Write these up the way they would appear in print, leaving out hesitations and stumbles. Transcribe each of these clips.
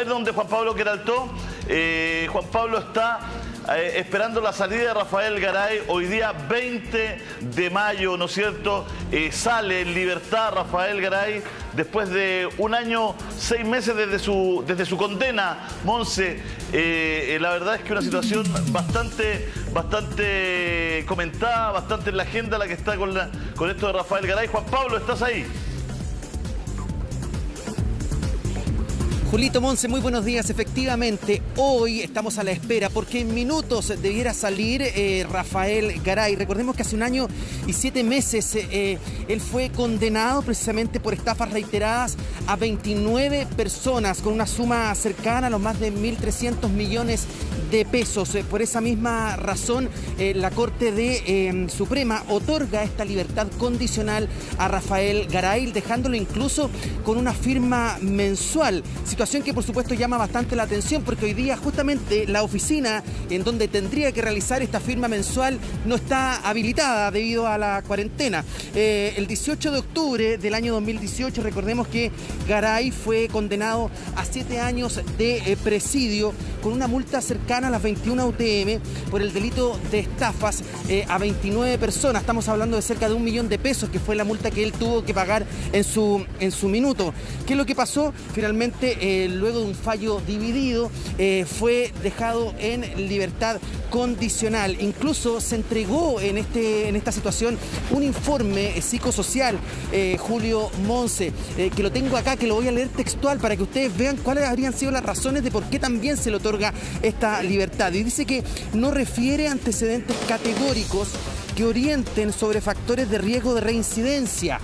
Donde Juan Pablo Queraltó, Juan Pablo está esperando la salida de Rafael Garay. Hoy día 20 de mayo, ¿no es cierto? Sale en libertad Rafael Garay después de un año, 6 meses desde su condena. Monse, la verdad es que una situación bastante comentada, bastante en la agenda la que está con esto de Rafael Garay. Juan Pablo, ¿estás ahí? Julito, Monse, muy buenos días. Efectivamente, hoy estamos a la espera porque en minutos debiera salir Rafael Garay. Recordemos que hace un año y 7 meses él fue condenado precisamente por estafas reiteradas a 29 personas con una suma cercana a los más de 1.300 millones de pesos. Por esa misma razón, la Corte Suprema otorga esta libertad condicional a Rafael Garay, dejándolo incluso con una firma mensual. Situación que por supuesto llama bastante la atención porque hoy día justamente la oficina en donde tendría que realizar esta firma mensual no está habilitada debido a la cuarentena. El 18 de octubre del año 2018, recordemos que Garay fue condenado a 7 años de presidio con una multa cercana a las 21 UTM por el delito de estafas a 29 personas. Estamos hablando de cerca de 1 millón de pesos, que fue la multa que él tuvo que pagar en su minuto. ¿Qué es lo que pasó? Finalmente, luego de un fallo dividido, fue dejado en libertad condicional. Incluso se entregó en esta situación un informe psicosocial, Julio, Monse, que lo tengo acá, que lo voy a leer textual para que ustedes vean cuáles habrían sido las razones de por qué también se le otorga esta libertad. Y dice que no refiere antecedentes categóricos que orienten sobre factores de riesgo de reincidencia,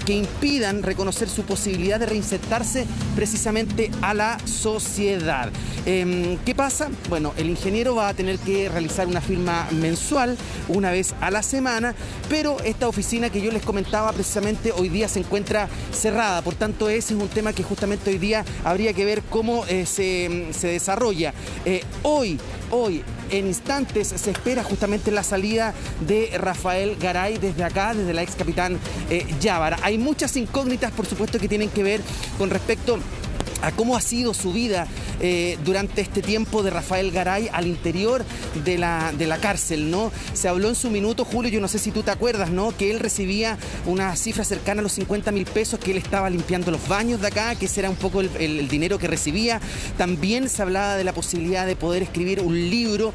que impidan reconocer su posibilidad de reinsertarse precisamente a la sociedad. ¿Qué pasa? Bueno, el ingeniero va a tener que realizar una firma mensual una vez a la semana, pero esta oficina que yo les comentaba precisamente hoy día se encuentra cerrada. Por tanto, ese es un tema que justamente hoy día habría que ver cómo se desarrolla. Hoy, en instantes, se espera justamente la salida de Rafael Garay desde acá, desde la ex capitán Yávara. Hay muchas incógnitas, por supuesto, que tienen que ver con respecto a cómo ha sido su vida durante este tiempo de Rafael Garay al interior de la cárcel, ¿no? Se habló en su minuto, Julio, yo no sé si tú te acuerdas, ¿no?, que él recibía una cifra cercana a los 50.000 pesos, que él estaba limpiando los baños de acá, que ese era un poco el dinero que recibía. También se hablaba de la posibilidad de poder escribir un libro.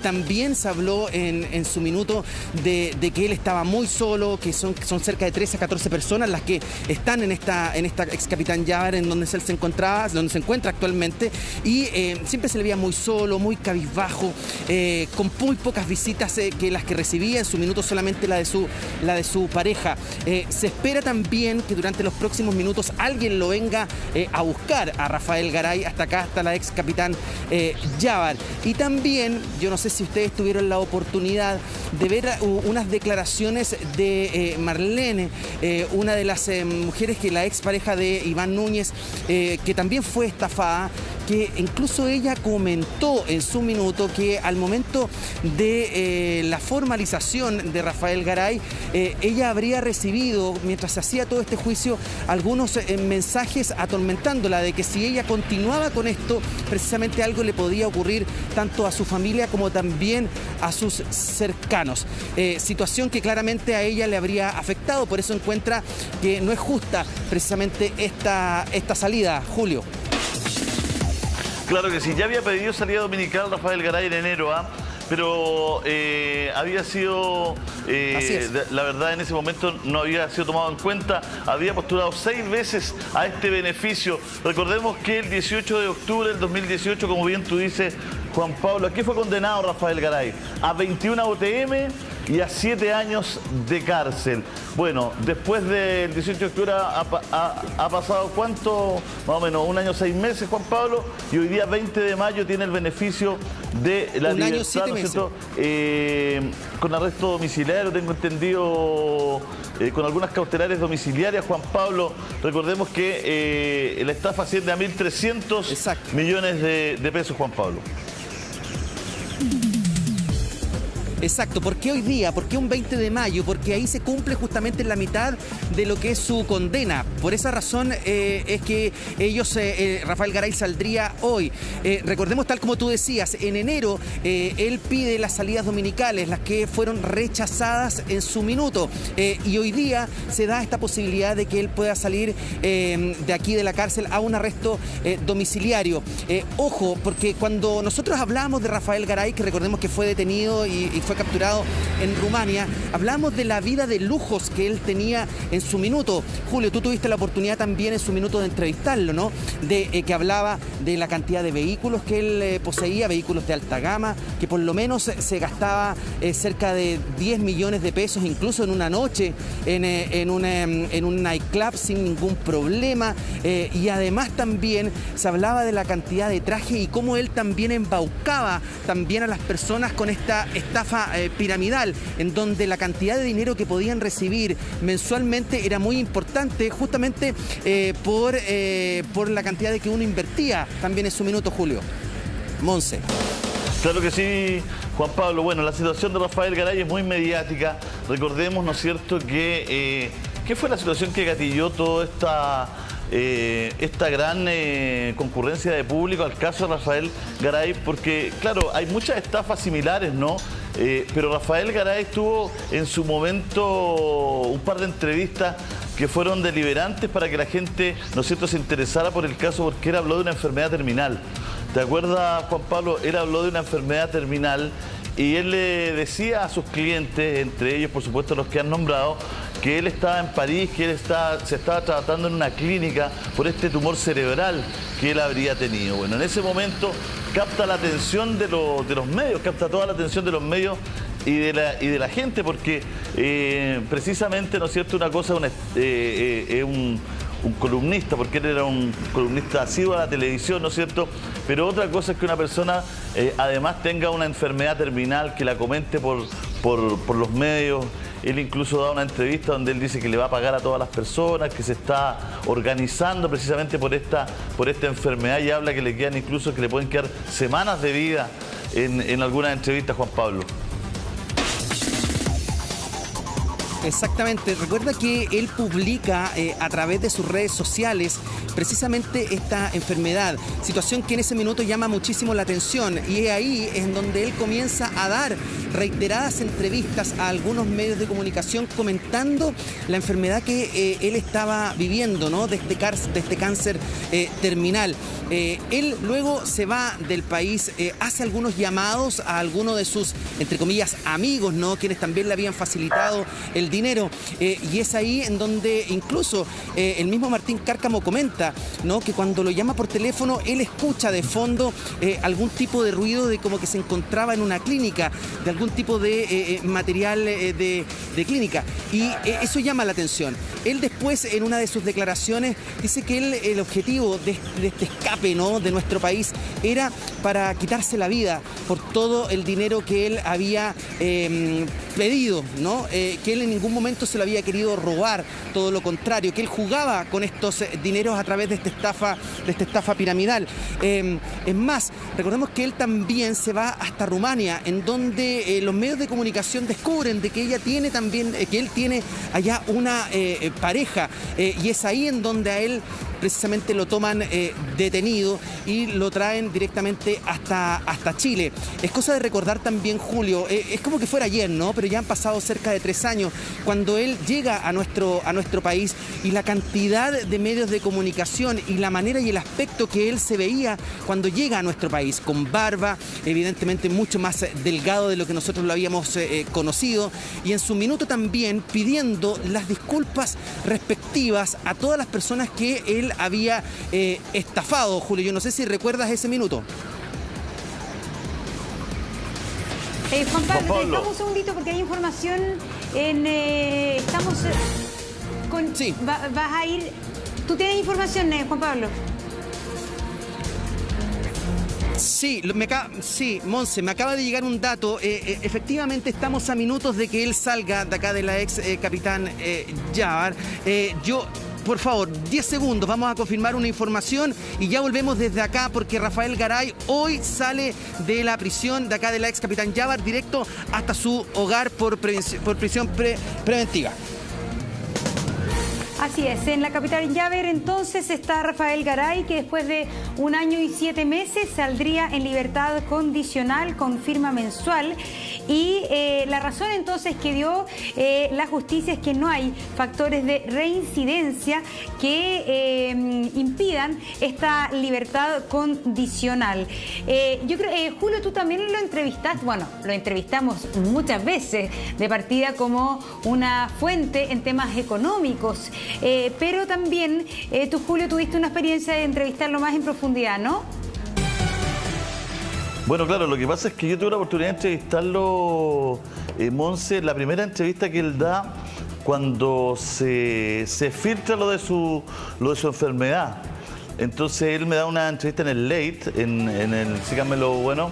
También se habló en su minuto de que él estaba muy solo, que son cerca de 13 a 14 personas las que están en esta ex capitán Yávara, en donde él se encuentra actualmente, y siempre se le veía muy solo, muy cabizbajo, con muy pocas visitas que las que recibía, en su minuto solamente la de su pareja. Se espera también que durante los próximos minutos alguien lo venga a buscar a Rafael Garay hasta acá, hasta la ex capitán Yávara. Y también, yo no sé si ustedes tuvieron la oportunidad de ver unas declaraciones de Marlene, una de las mujeres que la ex pareja de Iván Núñez, que también fue estafada, que incluso ella comentó en su minuto que al momento de la formalización de Rafael Garay, ella habría recibido, mientras se hacía todo este juicio, algunos mensajes atormentándola de que si ella continuaba con esto, precisamente algo le podía ocurrir tanto a su familia como también a sus cercanos. Situación que claramente a ella le habría afectado, por eso encuentra que no es justa precisamente esta salida, Julio. Claro que sí, ya había pedido salida dominical Rafael Garay en enero, pero había sido, la verdad en ese momento no había sido tomado en cuenta, había postulado 6 veces a este beneficio. Recordemos que el 18 de octubre del 2018, como bien tú dices, Juan Pablo, aquí fue condenado Rafael Garay a 21 UTM y a 7 años de cárcel. Bueno, después del 18 de octubre ha pasado ¿cuánto? Más o menos 1 año 6 meses, Juan Pablo, y hoy día 20 de mayo tiene el beneficio de la libertad, año, 7 meses. ¿no es cierto? Con arresto domiciliario, tengo entendido, con algunas cautelares domiciliarias, Juan Pablo. Recordemos que la estafa asciende a 1.300 millones de pesos, Juan Pablo. Exacto, ¿por qué hoy día? ¿Por qué un 20 de mayo? Porque ahí se cumple justamente la mitad de lo que es su condena. Por esa razón es que Rafael Garay saldría hoy. Recordemos, tal como tú decías, en enero él pide las salidas dominicales, las que fueron rechazadas en su minuto. Y hoy día se da esta posibilidad de que él pueda salir de aquí de la cárcel a un arresto domiciliario. Ojo, porque cuando nosotros hablamos de Rafael Garay, que recordemos que fue detenido y fue capturado en Rumania, hablamos de la vida de lujos que él tenía en su minuto. Julio, tú tuviste la oportunidad también en su minuto de entrevistarlo, ¿no? Que hablaba de la cantidad de vehículos que él poseía, vehículos de alta gama, que por lo menos se gastaba cerca de 10 millones de pesos, incluso en una noche, en un nightclub sin ningún problema. Y además también se hablaba de la cantidad de trajes y cómo él también embaucaba también a las personas con esta estafa piramidal, en donde la cantidad de dinero que podían recibir mensualmente era muy importante, justamente por la cantidad de que uno invertía también en su minuto, Julio. Monse. Claro que sí, Juan Pablo. Bueno, la situación de Rafael Garay es muy mediática. Recordemos, ¿no es cierto?, que ¿qué fue la situación que gatilló toda esta gran concurrencia de público al caso de Rafael Garay? Porque, claro, hay muchas estafas similares, ¿no? Pero Rafael Garay tuvo en su momento un par de entrevistas que fueron deliberantes para que la gente, ¿no es cierto?, se interesara por el caso, porque él habló de una enfermedad terminal. ¿Te acuerdas, Juan Pablo? Él habló de una enfermedad terminal y él le decía a sus clientes, entre ellos, por supuesto, los que han nombrado, que él estaba en París, que él se estaba tratando en una clínica por este tumor cerebral que él habría tenido. Bueno, en ese momento capta la atención de los medios, capta toda la atención de los medios y de la gente, porque precisamente, ¿no es cierto?, una cosa es un columnista, porque él era un columnista asiduo a la televisión, ¿no es cierto? Pero otra cosa es que una persona además tenga una enfermedad terminal, que la comente por los medios. Él incluso da una entrevista donde él dice que le va a pagar a todas las personas, que se está organizando precisamente por esta enfermedad, y habla que le quedan incluso, que le pueden quedar semanas de vida en algunas entrevistas, Juan Pablo. Exactamente, recuerda que él publica a través de sus redes sociales precisamente esta enfermedad, situación que en ese minuto llama muchísimo la atención, y es ahí en donde él comienza a dar reiteradas entrevistas a algunos medios de comunicación comentando la enfermedad que él estaba viviendo, ¿no?, de este cáncer terminal. Él luego se va del país, hace algunos llamados a algunos de sus, entre comillas, amigos, ¿no?, quienes también le habían facilitado el dinero, y es ahí en donde incluso el mismo Martín Cárcamo comenta, ¿no?, que cuando lo llama por teléfono él escucha de fondo algún tipo de ruido, de como que se encontraba en una clínica, de algún tipo de material de clínica, y eso llama la atención. Él después, en una de sus declaraciones, dice que el objetivo de este escape, ¿no?, de nuestro país era para quitarse la vida por todo el dinero que él había pedido, ¿no?, que él en ningún momento se lo había querido robar, todo lo contrario, que él jugaba con estos dineros a través de esta estafa piramidal. Es más, recordemos que él también se va hasta Rumania, en donde los medios de comunicación descubren de que ella tiene también, que él tiene allá una pareja, y es ahí en donde a él precisamente lo toman detenido y lo traen directamente hasta Chile. Es cosa de recordar también, Julio, es como que fuera ayer, ¿no?, pero ya han pasado cerca de 3 años cuando él llega a nuestro país, y la cantidad de medios de comunicación y la manera y el aspecto que él se veía cuando llega a nuestro país, con barba, evidentemente mucho más delgado de lo que nosotros lo habíamos conocido, y en su minuto también pidiendo las disculpas respectivas a todas las personas que él había estafado. Julio, yo no sé si recuerdas ese minuto. Juan Pablo, te dejamos un segundito porque hay información estamos con... Sí. Vas a ir... ¿Tú tienes información, Juan Pablo? Sí, Monse, me acaba de llegar un dato. Efectivamente, estamos a minutos de que él salga de acá, de la ex capitán Yabar. por favor, 10 segundos, vamos a confirmar una información y ya volvemos desde acá porque Rafael Garay hoy sale de la prisión de acá de la ex Capitán Llávar directo hasta su hogar por prisión preventiva. Así es, en la Capitán Llávar entonces está Rafael Garay, que después de 1 año y 7 meses saldría en libertad condicional con firma mensual. Y la razón entonces que dio la justicia es que no hay factores de reincidencia que impidan esta libertad condicional. Yo creo, Julio, tú también lo entrevistaste, bueno, lo entrevistamos muchas veces de partida como una fuente en temas económicos, pero también tú, Julio, tuviste una experiencia de entrevistarlo más en profundidad, ¿no? Bueno, claro, lo que pasa es que yo tuve la oportunidad de entrevistarlo, Monse, la primera entrevista que él da cuando se filtra lo de su enfermedad. Entonces él me da una entrevista en el Late, en el Síganmelo Bueno,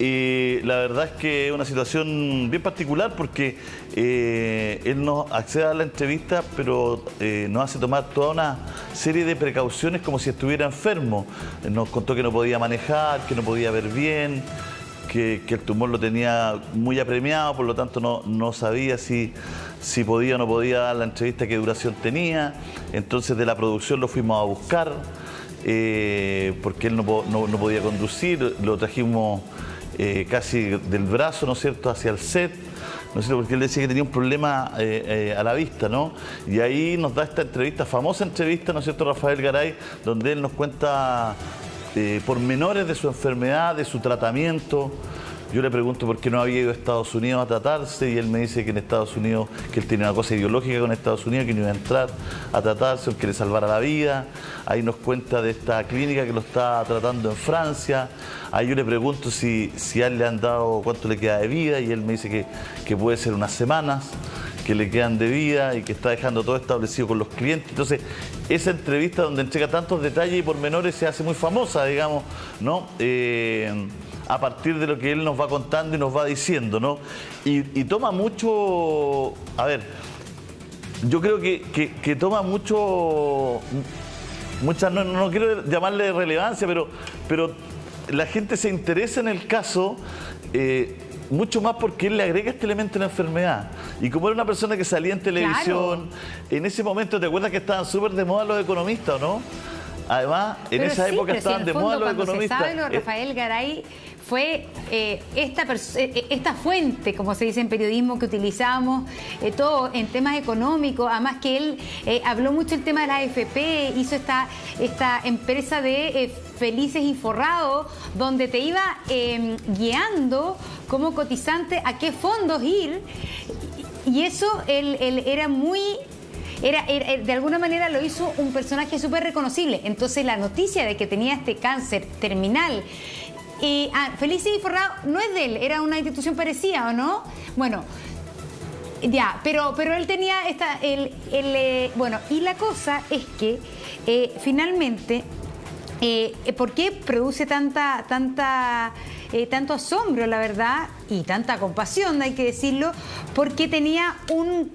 y la verdad es que es una situación bien particular porque él nos accede a la entrevista, pero nos hace tomar toda una serie de precauciones como si estuviera enfermo. Nos contó que no podía manejar, que no podía ver bien, que el tumor lo tenía muy apremiado, por lo tanto no sabía si podía o no podía dar la entrevista, qué duración tenía. Entonces de la producción lo fuimos a buscar porque él no podía conducir, lo trajimos casi del brazo, ¿no es cierto?, hacia el set, ¿no es cierto?, porque él decía que tenía un problema a la vista, ¿no? Y ahí nos da esta entrevista, famosa entrevista, ¿no es cierto?, Rafael Garay, donde él nos cuenta pormenores de su enfermedad, de su tratamiento. Yo le pregunto por qué no había ido a Estados Unidos a tratarse y él me dice que en Estados Unidos, que él tiene una cosa ideológica con Estados Unidos, que no iba a entrar a tratarse, que le salvara la vida. Ahí nos cuenta de esta clínica que lo está tratando en Francia. Ahí yo le pregunto si a él le han dado cuánto le queda de vida y él me dice que puede ser unas semanas que le quedan de vida y que está dejando todo establecido con los clientes. Entonces, esa entrevista donde entrega tantos detalles y pormenores se hace muy famosa, digamos, ¿no? A partir de lo que él nos va contando y nos va diciendo, ¿no? Y toma mucho, a ver, yo creo que toma mucho, no quiero llamarle relevancia, pero la gente se interesa en el caso mucho más porque él le agrega este elemento de la enfermedad. Y como era una persona que salía en televisión, claro, en ese momento, ¿te acuerdas que estaban súper de moda los economistas, o no? Además, en esa época estaban de moda los economistas. Se sabe, lo de Rafael Garay fue esta fuente, como se dice en periodismo, que utilizamos todo en temas económicos. Además que él habló mucho el tema de la AFP, hizo esta empresa de Felices y Forrados, donde te iba guiando como cotizante a qué fondos ir. Y eso él era muy... de alguna manera lo hizo un personaje súper reconocible. Entonces la noticia de que tenía este cáncer terminal Felices y Forrados no es de él, era una institución parecida, ¿o no? Bueno, ya, pero él tenía bueno, y la cosa es que finalmente, ¿por qué produce tanto asombro, la verdad, y tanta compasión, hay que decirlo? Porque tenía un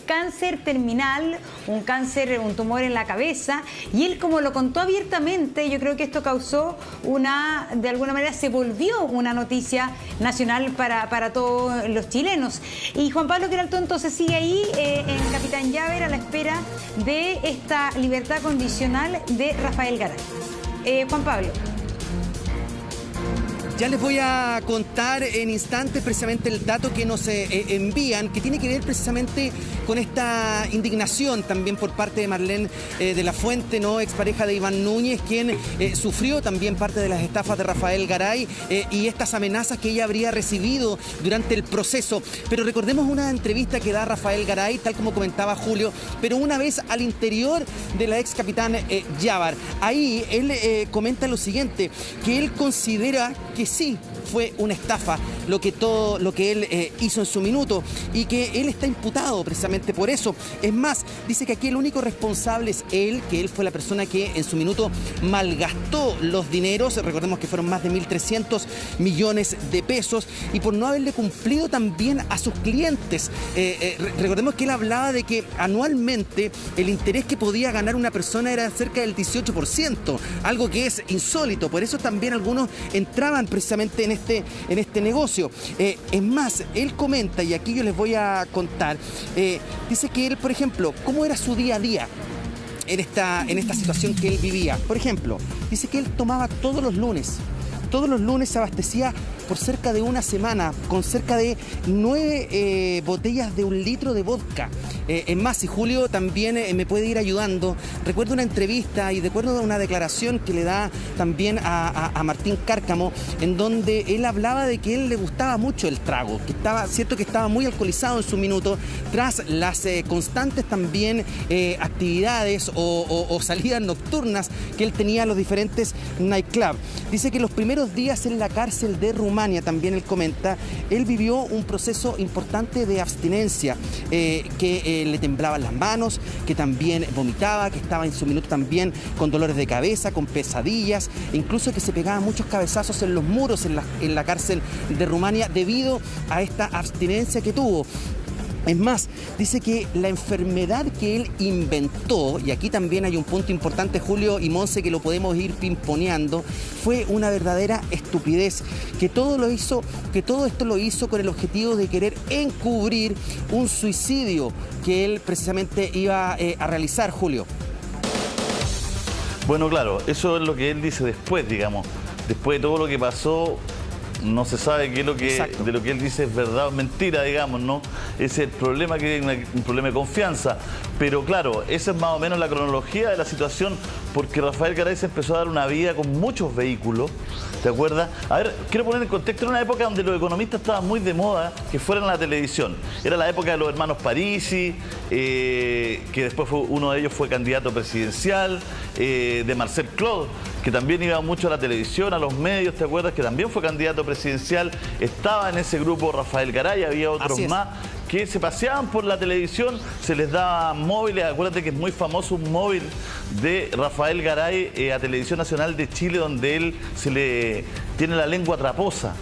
cáncer terminal, un tumor en la cabeza, y él, como lo contó abiertamente, yo creo que esto causó de alguna manera se volvió una noticia nacional para todos los chilenos. Y Juan Pablo Queraltó entonces sigue ahí en Capitán Llávar a la espera de esta libertad condicional de Rafael Garay. Juan Pablo. Ya les voy a contar en instantes precisamente el dato que nos envían, que tiene que ver precisamente con esta indignación también por parte de Marlene de la Fuente, ¿no?, expareja de Iván Núñez, quien sufrió también parte de las estafas de Rafael Garay y estas amenazas que ella habría recibido durante el proceso. Pero recordemos una entrevista que da Rafael Garay, tal como comentaba Julio, pero una vez al interior de la ex Capitán Llávar. Ahí él comenta lo siguiente, que él considera que sí, fue una estafa lo que él hizo en su minuto, y que él está imputado precisamente por eso. Es más, dice que aquí el único responsable es él, que él fue la persona que en su minuto malgastó los dineros, recordemos que fueron más de 1.300 millones de pesos, y por no haberle cumplido también a sus clientes. Recordemos que él hablaba de que anualmente el interés que podía ganar una persona era cerca del 18%, algo que es insólito. Por eso también algunos entraban precisamente en este negocio. Es más, él comenta, y aquí yo les voy a contar, dice que él, por ejemplo, cómo era su día a día en esta situación que él vivía. Por ejemplo, dice que él tomaba todos los lunes se abastecía por cerca de una semana con cerca de 9 botellas de 1 litro de vodka. Es más, y Julio también me puede ir ayudando. Recuerdo una entrevista y recuerdo una declaración que le da también a Martín Cárcamo, en donde él hablaba de que a él le gustaba mucho el trago, que estaba muy alcoholizado en su minuto, tras las constantes también actividades o salidas nocturnas que él tenía a los diferentes nightclubs. Dice que los primeros días en la cárcel de Rumania, también él comenta, él vivió un proceso importante de abstinencia, que le temblaban las manos, que también vomitaba, que estaba en su minuto también con dolores de cabeza, con pesadillas, incluso que se pegaba muchos cabezazos en los muros en la cárcel de Rumania debido a esta abstinencia que tuvo. Es más, dice que la enfermedad que él inventó, y aquí también hay un punto importante, Julio y Monse, que lo podemos ir pimponeando, fue una verdadera estupidez, que todo esto lo hizo con el objetivo de querer encubrir un suicidio que él precisamente iba a realizar, Julio. Bueno, claro, eso es lo que él dice después, digamos. Después de todo lo que pasó, no se sabe qué es de lo que él dice es verdad o mentira, digamos, ¿no? Ese es el problema, que es un problema de confianza. Pero claro, esa es más o menos la cronología de la situación, porque Rafael Garay se empezó a dar una vida con muchos vehículos, ¿te acuerdas? A ver, quiero poner en contexto, en una época donde los economistas estaban muy de moda que fueran a la televisión. Era la época de los hermanos Parisi, que después uno de ellos fue candidato presidencial, de Marcel Claude, que también iba mucho a la televisión, a los medios, ¿te acuerdas? Que también fue candidato presidencial. Estaba en ese grupo Rafael Garay, había otros más que se paseaban por la televisión, se les daba móviles. Acuérdate que es muy famoso un móvil de Rafael Garay a Televisión Nacional de Chile, donde él se le tiene la lengua traposa.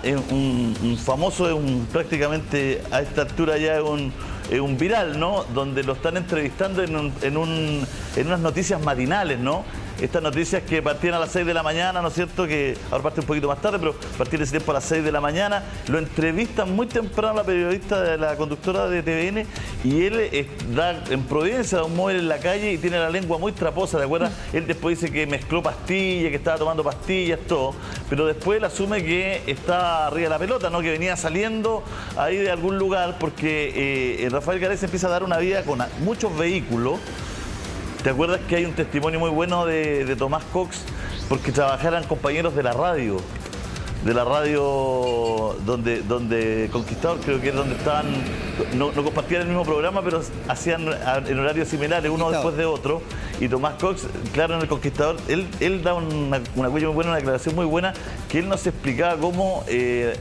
Es un famoso, prácticamente a esta altura ya es un viral, ¿no? Donde lo están entrevistando en unas noticias matinales, ¿no? Estas noticias que partían a las 6 de la mañana, ¿no es cierto? Que ahora parte un poquito más tarde, pero partir de ese tiempo a las 6 de la mañana. Lo entrevistan muy temprano la periodista, de la conductora de TVN, y él da en Providencia, da un móvil en la calle y tiene la lengua muy traposa, ¿de acuerdo? Él después dice que mezcló pastillas, que estaba tomando pastillas, todo. Pero después él asume que está arriba de la pelota, ¿no? Que venía saliendo ahí de algún lugar, porque Rafael Garay se empieza a dar una vida con muchos vehículos. ¿Te acuerdas que hay un testimonio muy bueno de Tomás Cox? Porque trabajaran compañeros de la radio donde Conquistador, creo que es donde estaban, no compartían el mismo programa, pero hacían en horarios similares, uno después de otro. Y Tomás Cox, claro, en el Conquistador, él da una cuella muy buena, una declaración muy buena, que él nos explicaba cómo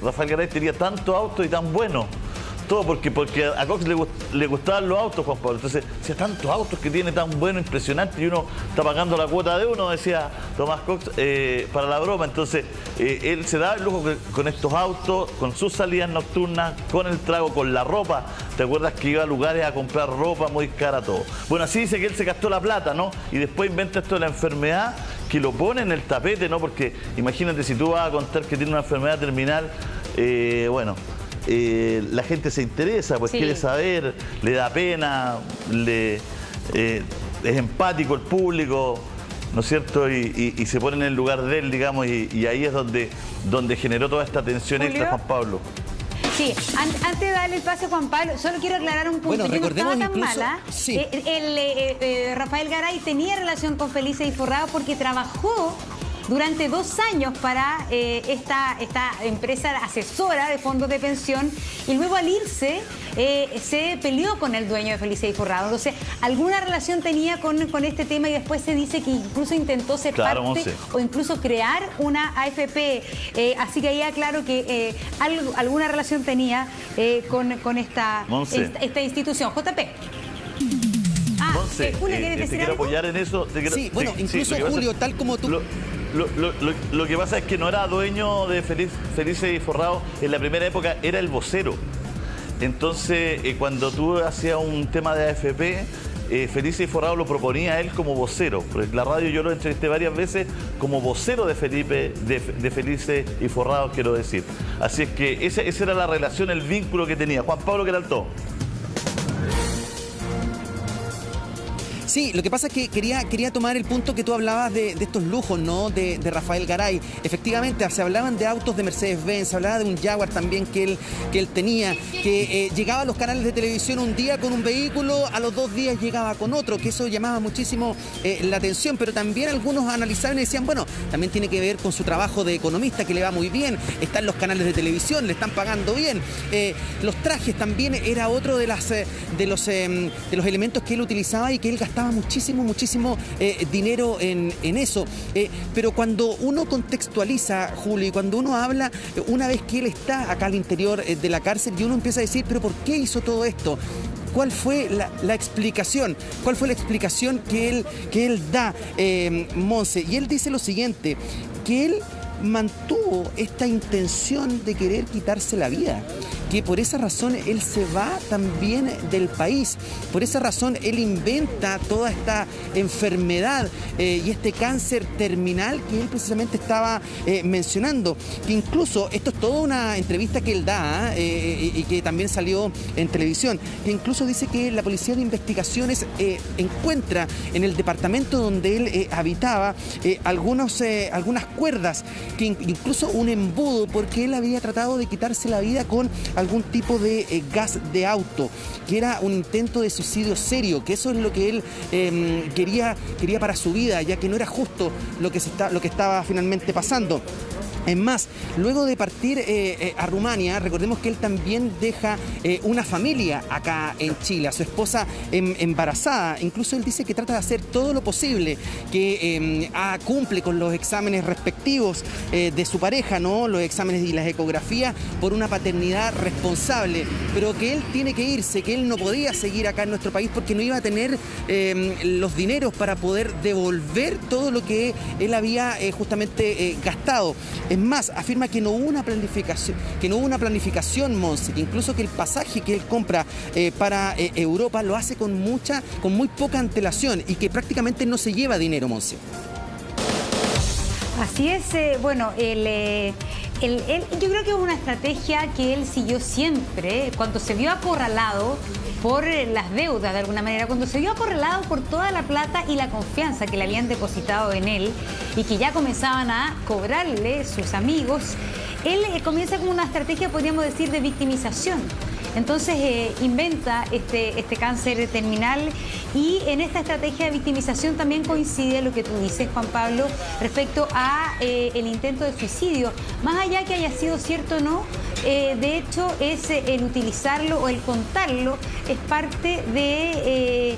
Rafael Garay tenía tanto auto y tan bueno. Todo porque a Cox le gustaban los autos, Juan Pablo. Entonces, si hay tantos autos que tiene tan bueno, impresionante, y uno está pagando la cuota de uno, decía Tomás Cox, para la broma. Entonces, él se daba el lujo con estos autos, con sus salidas nocturnas, con el trago, con la ropa. ¿Te acuerdas que iba a lugares a comprar ropa muy cara, todo? Bueno, así dice que él se gastó la plata, ¿no? Y después inventa esto de la enfermedad, que lo pone en el tapete, ¿no? Porque imagínate, si tú vas a contar que tiene una enfermedad terminal, la gente se interesa, pues quiere saber, le da pena, es empático el público, ¿no es cierto? Y se pone en el lugar de él, digamos, y ahí es donde generó toda esta tensión extra, Juan Pablo. Sí, antes de darle el pase a Juan Pablo, solo quiero aclarar un punto. Yo no estaba tan mala. Sí. Rafael Garay tenía relación con Felice y Forrado porque trabajó durante 2 años para esta empresa asesora de fondos de pensión, y luego al irse se peleó con el dueño de Felices y Forrados. Entonces, alguna relación tenía con este tema, y después se dice que incluso intentó ser parte o incluso crear una AFP. Así que ahí aclaro que alguna relación tenía con esta institución. JP. Monse, Julio, ¿quieres decir te quiero algo? apoyar en eso. Sí, bueno, incluso Julio, tal como tú... Lo que pasa es que no era dueño de Felices y Forrados en la primera época, era el vocero. Entonces, cuando tú hacías un tema de AFP, Felices y Forrados lo proponía él como vocero. Porque en la radio yo lo entrevisté varias veces como vocero de Felices y Forrados, quiero decir. Así es que esa era la relación, el vínculo que tenía. Juan Pablo Queraltó. Sí, lo que pasa es que quería tomar el punto que tú hablabas de estos lujos, ¿no? De Rafael Garay. Efectivamente, se hablaban de autos de Mercedes-Benz, se hablaba de un Jaguar también que él tenía, que llegaba a los canales de televisión un día con un vehículo, a los 2 días llegaba con otro, que eso llamaba muchísimo la atención, pero también algunos analizaban y decían, bueno, también tiene que ver con su trabajo de economista, que le va muy bien, está en los canales de televisión, le están pagando bien. Los trajes también era otro de los elementos que él utilizaba y que él gastaba muchísimo dinero en eso. Pero cuando uno contextualiza, Julio, y cuando uno habla, una vez que él está acá al interior de la cárcel, y uno empieza a decir, pero ¿por qué hizo todo esto? ¿Cuál fue la explicación? ¿Cuál fue la explicación que él da, Monse? Y él dice lo siguiente, que él mantuvo esta intención de querer quitarse la vida, que por esa razón él se va también del país, por esa razón él inventa toda esta enfermedad y este cáncer terminal que él precisamente estaba mencionando, que incluso, esto es toda una entrevista que él da y que también salió en televisión, que incluso dice que la Policía de Investigaciones encuentra en el departamento donde él habitaba algunas cuerdas, que incluso un embudo, porque él había tratado de quitarse la vida con algún tipo de gas de auto, que era un intento de suicidio serio, que eso es lo que él quería para su vida, ya que no era justo lo que estaba finalmente pasando. Es más, luego de partir a Rumania, recordemos que él también deja una familia acá en Chile, a su esposa embarazada. Incluso él dice que trata de hacer todo lo posible, que cumple con los exámenes respectivos de su pareja, ¿no? Los exámenes y las ecografías por una paternidad responsable, pero que él tiene que irse, que él no podía seguir acá en nuestro país porque no iba a tener los dineros para poder devolver todo lo que él había justamente gastado. Es más, afirma que no hubo una planificación, Monse, incluso que el pasaje que él compra para Europa lo hace con muy poca antelación y que prácticamente no se lleva dinero, Monse. Así es, bueno, yo creo que es una estrategia que él siguió siempre, cuando se vio acorralado por las deudas de alguna manera, cuando se vio acorralado por toda la plata y la confianza que le habían depositado en él y que ya comenzaban a cobrarle sus amigos, él comienza con una estrategia, podríamos decir, de victimización. Entonces inventa este cáncer terminal, y en esta estrategia de victimización también coincide lo que tú dices, Juan Pablo, respecto a el intento de suicidio. Más allá que haya sido cierto o no, de hecho es el utilizarlo o el contarlo, es parte de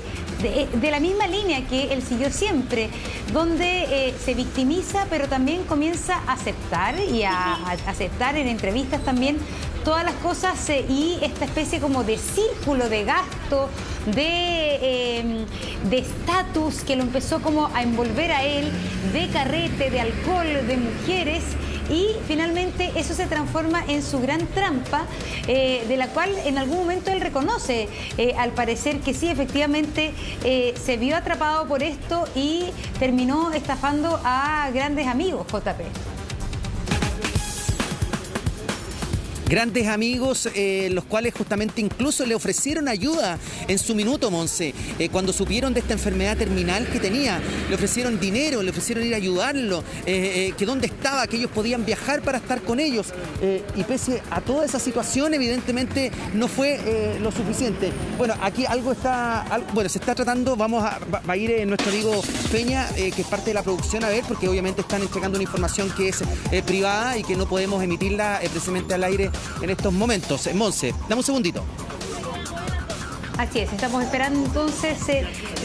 la misma línea que él siguió siempre, donde se victimiza, pero también comienza a aceptar y a aceptar en entrevistas también todas las cosas y esta especie como de círculo de gasto, de estatus que lo empezó como a envolver a él, de carrete, de alcohol, de mujeres. Y finalmente eso se transforma en su gran trampa, de la cual en algún momento él reconoce, al parecer, que sí, efectivamente se vio atrapado por esto y terminó estafando a grandes amigos, JP. Grandes amigos, los cuales justamente incluso le ofrecieron ayuda en su minuto, Monse. Cuando supieron de esta enfermedad terminal que tenía, le ofrecieron dinero, le ofrecieron ir a ayudarlo, que dónde estaba, que ellos podían viajar para estar con ellos. Y pese a toda esa situación, evidentemente no fue lo suficiente. Bueno, aquí algo está, bueno, se está tratando, va a ir nuestro amigo Peña, que es parte de la producción, a ver, porque obviamente están entregando una información que es privada y que no podemos emitirla precisamente al aire en estos momentos. Monse, dame un segundito. Así es, estamos esperando entonces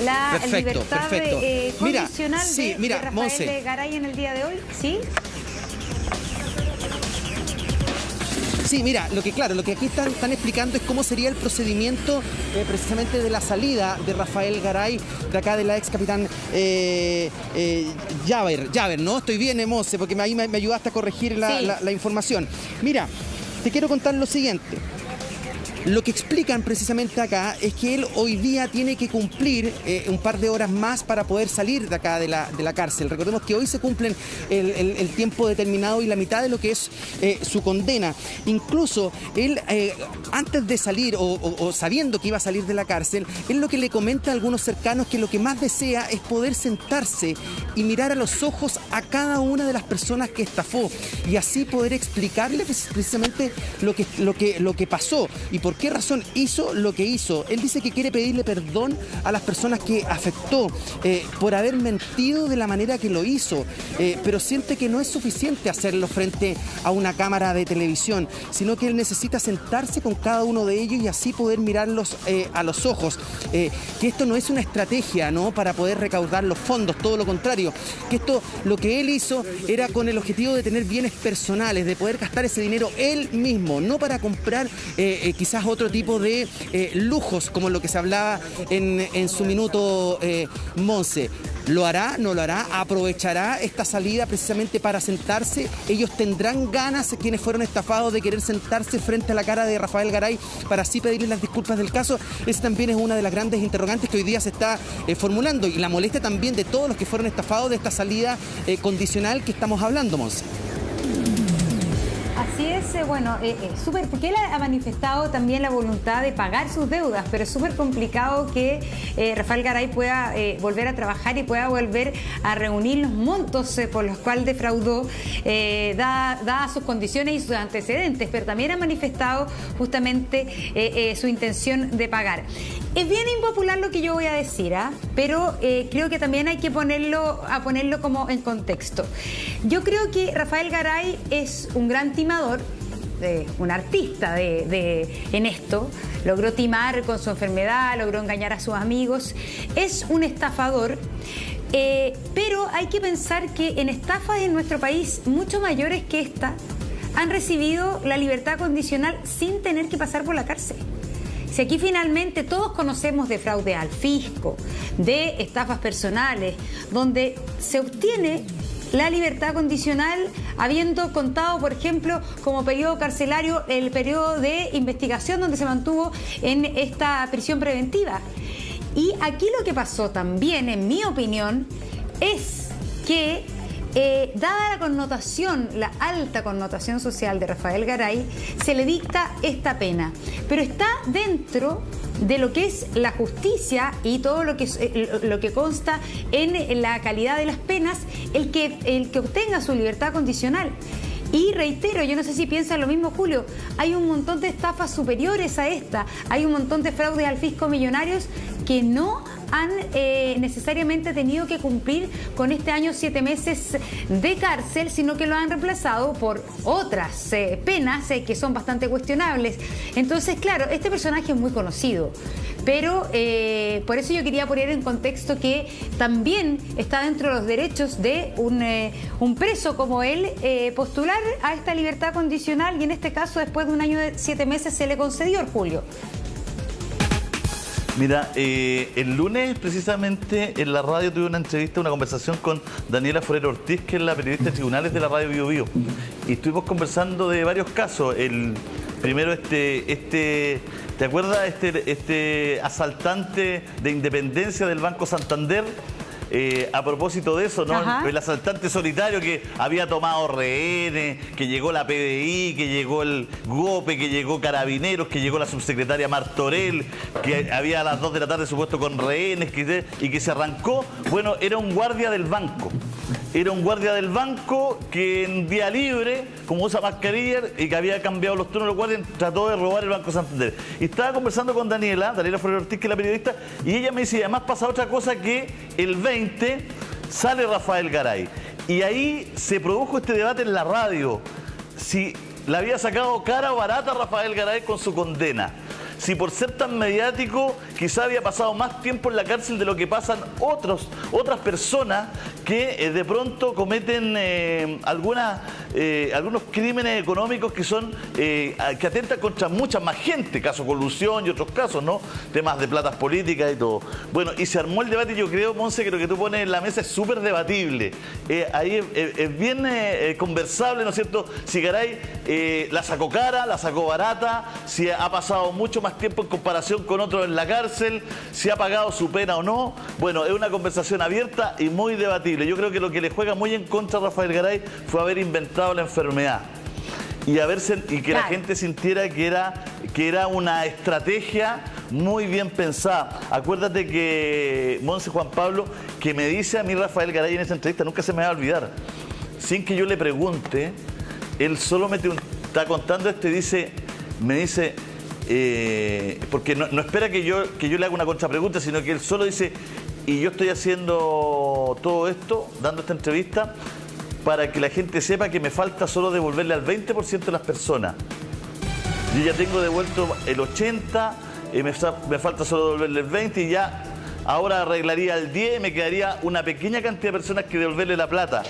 la libertad condicional de Rafael Monse Garay en el día de hoy, ¿sí? Sí, mira, lo que aquí están explicando es cómo sería el procedimiento precisamente de la salida de Rafael Garay, de acá de la ex capitán Llaver, ¿no? Estoy bien, Monse, porque ahí me ayudaste a corregir la información. Mira, te quiero contar lo siguiente. Lo que explican precisamente acá es que él hoy día tiene que cumplir un par de horas más para poder salir de acá de la cárcel. Recordemos que hoy se cumplen el tiempo determinado y la mitad de lo que es su condena. Incluso él, antes de salir o sabiendo que iba a salir de la cárcel, él lo que le comenta a algunos cercanos que lo que más desea es poder sentarse y mirar a los ojos a cada una de las personas que estafó y así poder explicarle precisamente lo que pasó y por qué razón hizo lo que hizo. Él dice que quiere pedirle perdón a las personas que afectó por haber mentido de la manera que lo hizo, pero siente que no es suficiente hacerlo frente a una cámara de televisión, sino que él necesita sentarse con cada uno de ellos y así poder mirarlos a los ojos. Que esto no es una estrategia, ¿no?, para poder recaudar los fondos, todo lo contrario, que esto lo que él hizo era con el objetivo de tener bienes personales, de poder gastar ese dinero él mismo, no para comprar quizás otro tipo de lujos como lo que se hablaba en su minuto, Monse. ¿Lo hará? ¿No lo hará? ¿Aprovechará esta salida precisamente para sentarse? ¿Ellos tendrán ganas, quienes fueron estafados, de querer sentarse frente a la cara de Rafael Garay para así pedirle las disculpas del caso? Esa también es una de las grandes interrogantes que hoy día se está formulando y la molestia también de todos los que fueron estafados de esta salida condicional que estamos hablando, Monse. Así es, bueno, súper, porque él ha manifestado también la voluntad de pagar sus deudas, pero es súper complicado que Rafael Garay pueda volver a trabajar y pueda volver a reunir los montos por los cuales defraudó, dadas sus condiciones y sus antecedentes, pero también ha manifestado justamente su intención de pagar. Es bien impopular lo que yo voy a decir, pero creo que también hay que ponerlo como en contexto. Yo creo que Rafael Garay es un gran timador, un artista en esto. Logró timar con su enfermedad, logró engañar a sus amigos. Es un estafador. Pero hay que pensar que en estafas en nuestro país mucho mayores que esta han recibido la libertad condicional sin tener que pasar por la cárcel. Si aquí finalmente todos conocemos de fraude al fisco, de estafas personales, donde se obtiene la libertad condicional habiendo contado, por ejemplo, como periodo carcelario el periodo de investigación donde se mantuvo en esta prisión preventiva. Y aquí lo que pasó también, en mi opinión, es que dada la connotación, la alta connotación social de Rafael Garay, se le dicta esta pena. Pero está dentro de lo que es la justicia y todo lo que consta en la calidad de las penas, el que obtenga su libertad condicional. Y reitero, yo no sé si piensa lo mismo, Julio, hay un montón de estafas superiores a esta, hay un montón de fraudes al fisco millonarios que no han necesariamente tenido que cumplir con este año 7 meses de cárcel, sino que lo han reemplazado por otras penas que son bastante cuestionables. Entonces, claro, este personaje es muy conocido, pero por eso yo quería poner en contexto que también está dentro de los derechos de un preso como él postular a esta libertad condicional y en este caso después de un año de 7 meses se le concedió, Julio. Mira, el lunes precisamente en la radio tuve una entrevista, una conversación con Daniela Forero Ortiz, que es la periodista de tribunales de la radio Bio Bio. Y estuvimos conversando de varios casos. El primero, ¿te acuerdas? Este asaltante de Independencia del Banco Santander, a propósito de eso, ¿no? Ajá. El asaltante solitario que había tomado rehenes, que llegó la PDI, que llegó el GOPE, que llegó Carabineros, que llegó la subsecretaria Martorell, que había a las 2 de la tarde supuesto con rehenes y que se arrancó. Bueno, era un guardia del banco. Era un guardia del banco que en día libre, como usa mascarilla y que había cambiado los turnos de los guardias, trató de robar el Banco Santander. Y estaba conversando con Daniela Ferrer Ortiz, que es la periodista, y ella me dice, además pasa otra cosa, que el 20 sale Rafael Garay. Y ahí se produjo este debate en la radio. Si le había sacado cara o barata a Rafael Garay con su condena. Si por ser tan mediático quizá había pasado más tiempo en la cárcel de lo que pasan otras personas que de pronto cometen algunos crímenes económicos que son que atentan contra mucha más gente, caso colusión y otros casos, ¿no? Temas de platas políticas y todo. Bueno, y se armó el debate. Yo creo, Monse, que lo que tú pones en la mesa es súper debatible. Ahí es bien conversable, ¿no es cierto? Si Garay la sacó cara, la sacó barata, si ha pasado mucho más tiempo en comparación con otros en la cárcel, si ha pagado su pena o no. Bueno, es una conversación abierta y muy debatible. Yo creo que lo que le juega muy en contra a Rafael Garay fue haber inventado la enfermedad y que la gente sintiera que era una estrategia muy bien pensada. Acuérdate que, Monse, Juan Pablo, que me dice a mí Rafael Garay en esa entrevista, nunca se me va a olvidar, sin que yo le pregunte, él solo me está contando esto y me dice, porque no espera que yo le haga una contrapregunta, sino que él solo dice, y yo estoy haciendo todo esto, dando esta entrevista, para que la gente sepa que me falta solo devolverle al 20% de las personas. Yo ya tengo devuelto el 80%, me falta solo devolverle el 20% y ya ahora arreglaría el 10%, me quedaría una pequeña cantidad de personas que devolverle la plata.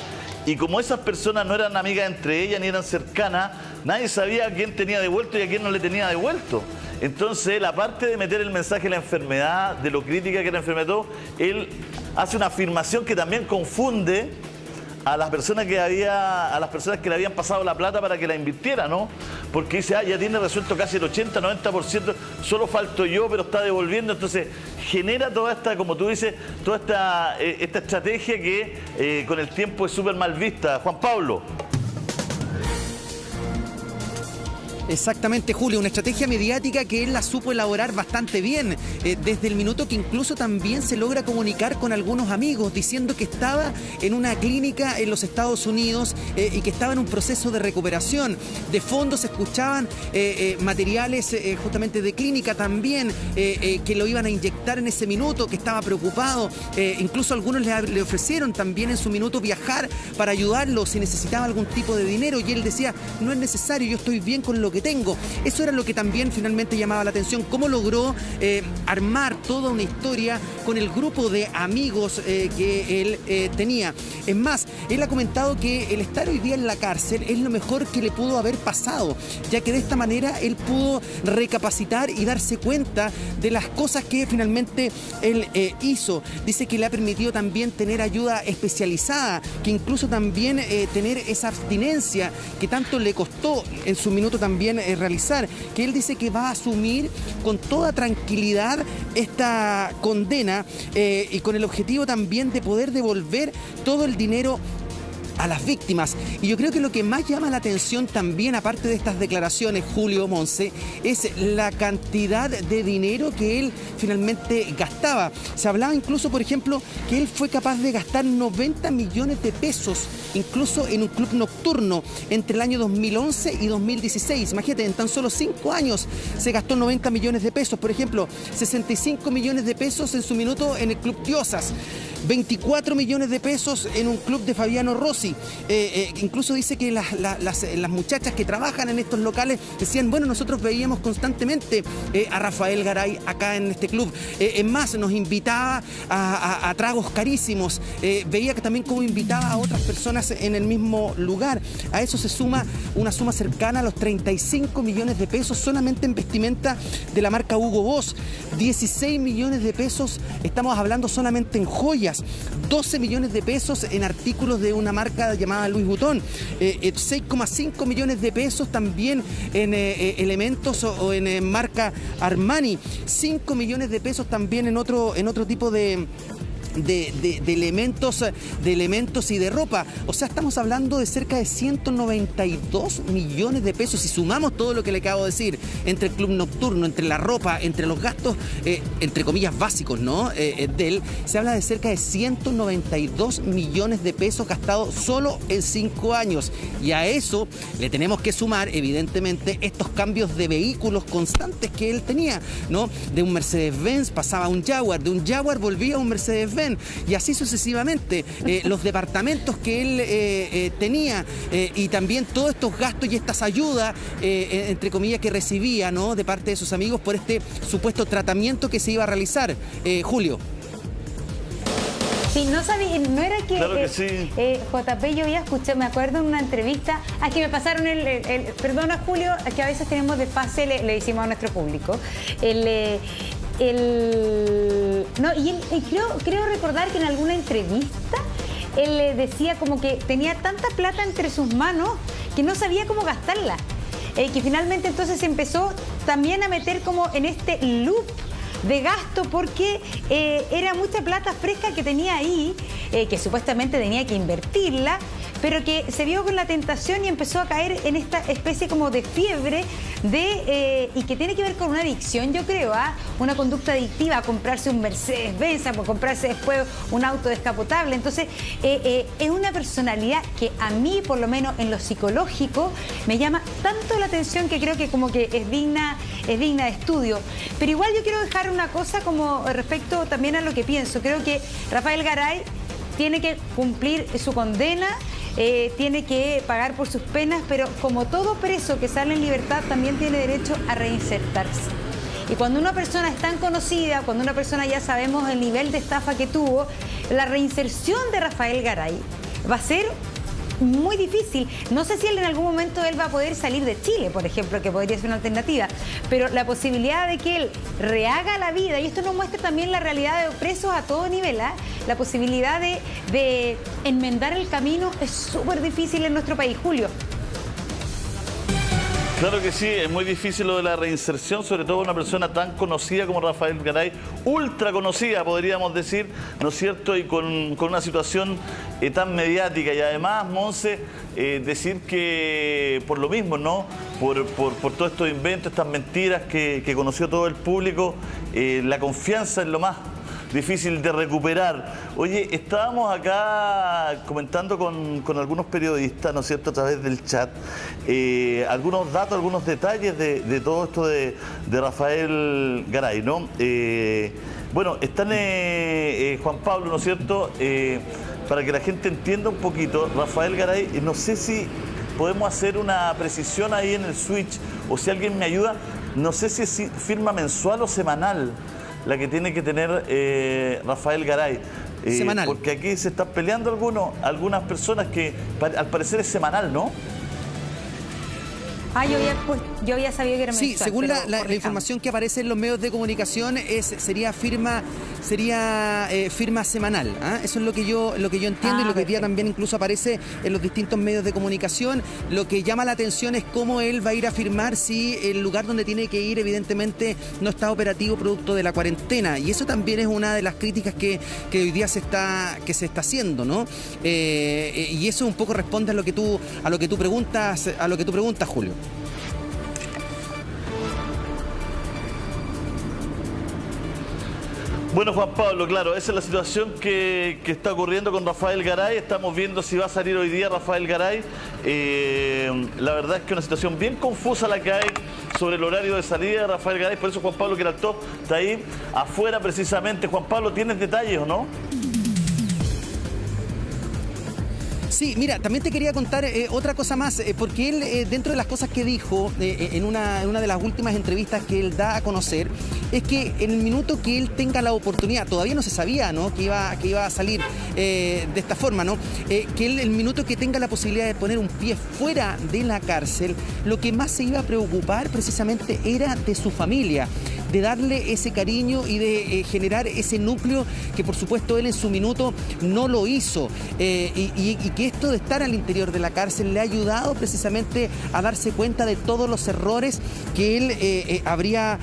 Y como esas personas no eran amigas entre ellas ni eran cercanas, nadie sabía a quién tenía devuelto y a quién no le tenía devuelto. Entonces, la parte de meter el mensaje de la enfermedad, de lo crítica que era la enfermedad, él hace una afirmación que también confunde a las personas que le habían pasado la plata para que la invirtiera, ¿no? Porque dice, ya tiene resuelto casi el 80-90%, solo falto yo, pero está devolviendo. Entonces genera toda esta, como tú dices, toda esta estrategia que con el tiempo es súper mal vista. Juan Pablo. Exactamente, Julio, una estrategia mediática que él la supo elaborar bastante bien, desde el minuto que incluso también se logra comunicar con algunos amigos diciendo que estaba en una clínica en los Estados Unidos y que estaba en un proceso de recuperación. De fondo se escuchaban materiales justamente de clínica también, que lo iban a inyectar en ese minuto, que estaba preocupado. Incluso algunos le ofrecieron también en su minuto viajar para ayudarlo si necesitaba algún tipo de dinero, y él decía, no es necesario, yo estoy bien con lo que tengo. Eso era lo que también finalmente llamaba la atención, cómo logró armar toda una historia con el grupo de amigos que él tenía. Es más, él ha comentado que el estar hoy día en la cárcel es lo mejor que le pudo haber pasado, ya que de esta manera él pudo recapacitar y darse cuenta de las cosas que finalmente él hizo. Dice que le ha permitido también tener ayuda especializada, que incluso también tener esa abstinencia que tanto le costó en su minuto también realizar, que él dice que va a asumir con toda tranquilidad esta condena y con el objetivo también de poder devolver todo el dinero a las víctimas. Y yo creo que lo que más llama la atención también, aparte de estas declaraciones, Julio, Monse, es la cantidad de dinero que él finalmente gastaba. Se hablaba incluso, por ejemplo, que él fue capaz de gastar 90 millones de pesos, incluso en un club nocturno, entre el año 2011 y 2016. Imagínate, en tan solo 5 años se gastó 90 millones de pesos. Por ejemplo, 65 millones de pesos en su minuto en el Club Diosas, 24 millones de pesos en un club de Fabiano Rossi. Incluso dice que las muchachas que trabajan en estos locales decían, bueno, nosotros veíamos constantemente a Rafael Garay acá en este club. Es más, nos invitaba a tragos carísimos. Veía que también cómo invitaba a otras personas en el mismo lugar. A eso se suma una suma cercana a los 35 millones de pesos solamente en vestimenta de la marca Hugo Boss. 16 millones de pesos, estamos hablando solamente en joyas. 12 millones de pesos en artículos de una marca llamada Louis Vuitton. 6,5 millones de pesos también en elementos o en marca Armani. 5 millones de pesos también en otro tipo de elementos y de ropa. O sea, estamos hablando de cerca de 192 millones de pesos. Si sumamos todo lo que le acabo de decir, entre el club nocturno, entre la ropa, entre los gastos, entre comillas, básicos, ¿no? De él, se habla de cerca de 192 millones de pesos gastados solo en 5 años. Y a eso le tenemos que sumar, evidentemente, estos cambios de vehículos constantes que él tenía, ¿no? De un Mercedes-Benz pasaba a un Jaguar, de un Jaguar volvía a un Mercedes-Benz, y así sucesivamente. Los departamentos que él tenía, y también todos estos gastos y estas ayudas, entre comillas, que recibía, ¿no? De parte de sus amigos por este supuesto tratamiento que se iba a realizar. Julio. Sí, no sabía, no era que, claro que sí. JP, yo había escuchado, me acuerdo en una entrevista, que me pasaron perdona Julio, que a veces tenemos desfase, le decimos a nuestro público, creo recordar que en alguna entrevista él le decía como que tenía tanta plata entre sus manos que no sabía cómo gastarla, que finalmente entonces se empezó también a meter como en este loop de gasto porque era mucha plata fresca que tenía ahí, que supuestamente tenía que invertirla, pero que se vio con la tentación y empezó a caer en esta especie como de fiebre y que tiene que ver con una adicción, yo creo, una conducta adictiva, a comprarse un Mercedes-Benz, a comprarse después un auto descapotable. Entonces, es una personalidad que a mí, por lo menos en lo psicológico, me llama tanto la atención que creo que como que es digna de estudio. Pero igual yo quiero dejar una cosa como respecto también a lo que pienso. Creo que Rafael Garay tiene que cumplir su condena, tiene que pagar por sus penas, pero como todo preso que sale en libertad también tiene derecho a reinsertarse. Y cuando una persona es tan conocida, cuando una persona ya sabemos el nivel de estafa que tuvo, la reinserción de Rafael Garay va a ser muy difícil. No sé si en algún momento él va a poder salir de Chile, por ejemplo, que podría ser una alternativa, pero la posibilidad de que él rehaga la vida, y esto nos muestra también la realidad de presos a todo nivel, la posibilidad de enmendar el camino es súper difícil en nuestro país. Julio. Claro que sí, es muy difícil lo de la reinserción, sobre todo una persona tan conocida como Rafael Garay, ultra conocida, podríamos decir, ¿no es cierto? Y con una situación tan mediática. Y además, Monse, decir que por lo mismo, ¿no? Por todos estos inventos, estas mentiras que conoció todo el público, la confianza es lo más difícil de recuperar. Oye, estábamos acá comentando con algunos periodistas, ¿no es cierto?, a través del chat, algunos datos, algunos detalles de todo esto de Rafael Garay, ¿no? Bueno, están Juan Pablo, ¿no es cierto?, para que la gente entienda un poquito, Rafael Garay, no sé si podemos hacer una precisión ahí en el switch, o si alguien me ayuda, no sé si es firma mensual o semanal la que tiene que tener Rafael Garay. Semanal. Porque aquí se están peleando algunas personas que al parecer es semanal, ¿no? Yo había sabido que era mensual. Sí, según la información que aparece en los medios de comunicación, sería firma semanal. Eso es lo que yo entiendo, y lo que hoy día también incluso aparece en los distintos medios de comunicación. Lo que llama la atención es cómo él va a ir a firmar si el lugar donde tiene que ir evidentemente no está operativo producto de la cuarentena, y eso también es una de las críticas que hoy día se está haciendo, ¿no? Y eso un poco responde a lo que tú preguntas, Julio. Bueno, Juan Pablo, claro, esa es la situación que está ocurriendo con Rafael Garay. Estamos viendo si va a salir hoy día Rafael Garay. La verdad es que es una situación bien confusa la que hay sobre el horario de salida de Rafael Garay. Por eso, Juan Pablo, que era el top, está ahí afuera precisamente. Juan Pablo, ¿tienes detalles o no? Sí, mira, también te quería contar otra cosa más, porque él, dentro de las cosas que dijo en una de las últimas entrevistas que él da a conocer, es que en el minuto que él tenga la oportunidad, todavía no se sabía, ¿no?, que iba a salir de esta forma, ¿no?, que él, el minuto que tenga la posibilidad de poner un pie fuera de la cárcel, lo que más se iba a preocupar precisamente era de su familia. de darle ese cariño y de generar ese núcleo que por supuesto él en su minuto no lo hizo, y que esto de estar al interior de la cárcel le ha ayudado precisamente a darse cuenta de todos los errores que él habría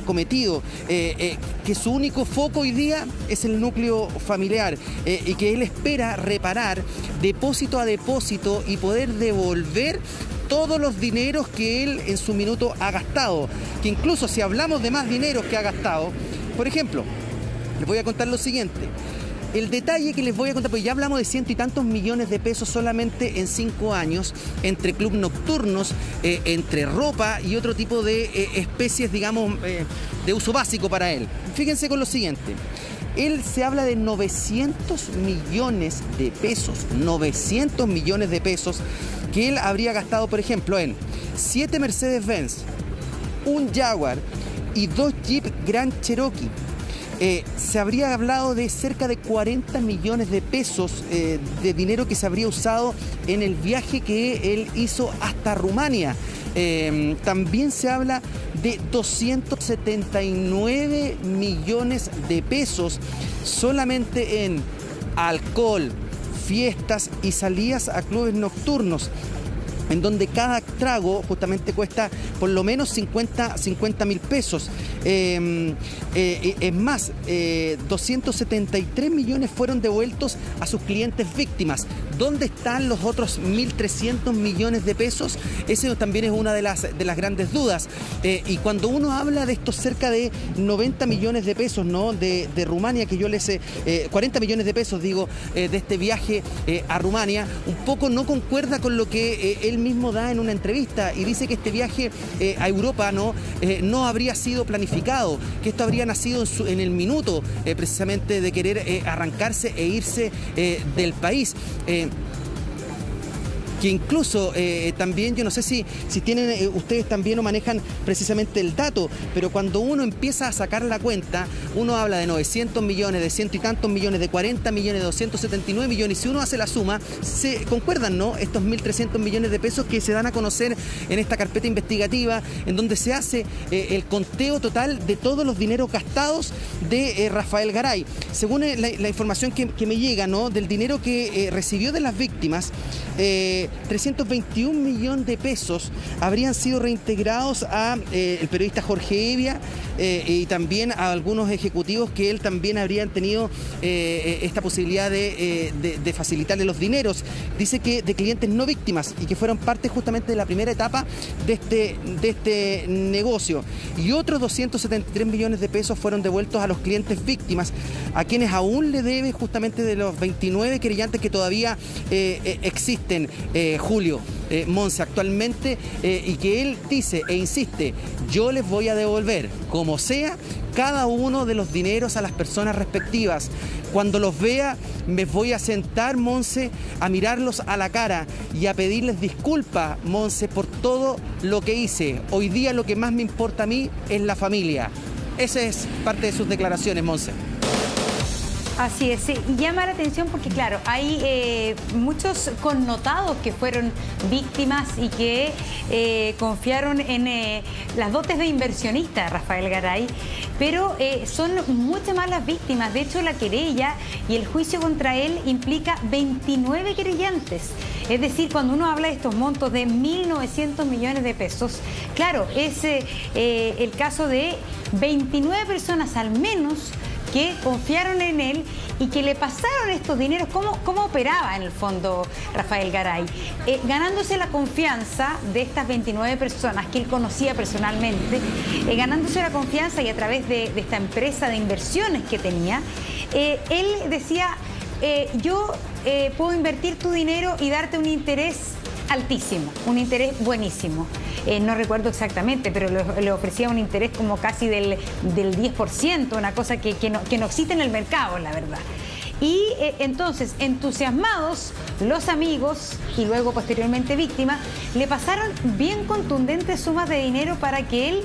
cometido, que su único foco hoy día es el núcleo familiar, y que él espera reparar depósito a depósito y poder devolver todos los dineros que él en su minuto ha gastado, que incluso si hablamos de más dineros que ha gastado, por ejemplo, les voy a contar lo siguiente. El detalle que les voy a contar, porque ya hablamos de 100 y tantos millones de pesos solamente en 5 años, entre clubes nocturnos, entre ropa y otro tipo de especies, digamos, de uso básico para él. Fíjense con lo siguiente. Él se habla de 900 millones de pesos, 900 millones de pesos que él habría gastado, por ejemplo, en 7 Mercedes-Benz, un Jaguar y 2 Jeep Grand Cherokee. Se habría hablado de cerca de 40 millones de pesos de dinero que se habría usado en el viaje que él hizo hasta Rumania. También se habla de 279 millones de pesos solamente en alcohol, fiestas y salidas a clubes nocturnos, en donde cada trago justamente cuesta por lo menos 50.000 pesos. Es más, 273 millones fueron devueltos a sus clientes víctimas. ¿Dónde están los otros 1.300 millones de pesos? Ese también es una de las grandes dudas. Y cuando uno habla de estos cerca de 90 millones de pesos, ¿no?, de Rumania, que yo les 40 millones de pesos, digo, de este viaje a Rumania, un poco no concuerda con lo que él mismo da en una entrevista, y dice que este viaje a Europa no habría sido planificado, que esto habría nacido en el minuto precisamente de querer arrancarse e irse del país. Que incluso también, yo no sé si tienen ustedes también o manejan precisamente el dato, pero cuando uno empieza a sacar la cuenta, uno habla de 900 millones, de 100 y tantos millones, de 40 millones, de 279 millones, y si uno hace la suma, se concuerdan, ¿no?, estos 1.300 millones de pesos que se dan a conocer en esta carpeta investigativa, en donde se hace el conteo total de todos los dineros gastados de Rafael Garay. Según la información que me llega, ¿no?, del dinero que recibió de las víctimas, 321 millones de pesos habrían sido reintegrados a el periodista Jorge Evia, y también a algunos ejecutivos que él también habrían tenido esta posibilidad de facilitarle los dineros. Dice que de clientes no víctimas, y que fueron parte justamente de la primera etapa de este negocio. Y otros 273 millones de pesos fueron devueltos a los clientes víctimas, a quienes aún le debe justamente de los 29 querellantes que todavía existen, Julio, Monse, actualmente, y que él dice e insiste: yo les voy a devolver, como sea, cada uno de los dineros a las personas respectivas. Cuando los vea, me voy a sentar, Monse, a mirarlos a la cara y a pedirles disculpas, Monse, por todo lo que hice. Hoy día lo que más me importa a mí es la familia. Esa es parte de sus declaraciones, Monse. Así es, sí. Llama la atención porque, claro, hay muchos connotados que fueron víctimas y que confiaron en las dotes de inversionista de Rafael Garay, pero son muchas más las víctimas. De hecho, la querella y el juicio contra él implica 29 querellantes. Es decir, cuando uno habla de estos montos de 1.900 millones de pesos, claro, es el caso de 29 personas al menos que confiaron en él y que le pasaron estos dineros. ¿Cómo operaba en el fondo Rafael Garay? Ganándose la confianza de estas 29 personas que él conocía personalmente, ganándose la confianza, y a través de esta empresa de inversiones que tenía, él decía: yo puedo invertir tu dinero y darte un interés altísimo, un interés buenísimo. No recuerdo exactamente, pero le ofrecía un interés como casi del 10%, una cosa que no existe en el mercado, la verdad. Y entonces, entusiasmados, los amigos y luego posteriormente víctimas, le pasaron bien contundentes sumas de dinero para que él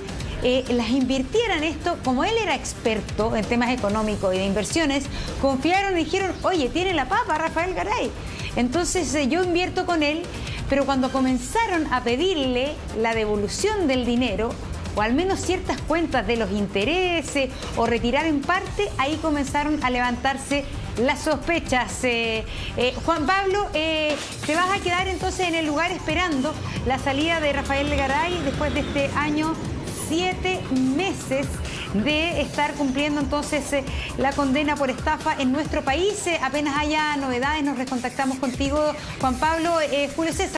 las invirtiera en esto. Como él era experto en temas económicos y de inversiones, confiaron y dijeron: oye, tiene la papa Rafael Garay, entonces yo invierto con él. Pero cuando comenzaron a pedirle la devolución del dinero, o al menos ciertas cuentas de los intereses o retirar en parte, ahí comenzaron a levantarse las sospechas. Juan Pablo, te vas a quedar entonces en el lugar esperando la salida de Rafael Garay después de este año, 7 meses de estar cumpliendo entonces la condena por estafa en nuestro país. Apenas haya novedades nos recontactamos contigo, Juan Pablo. Julio César.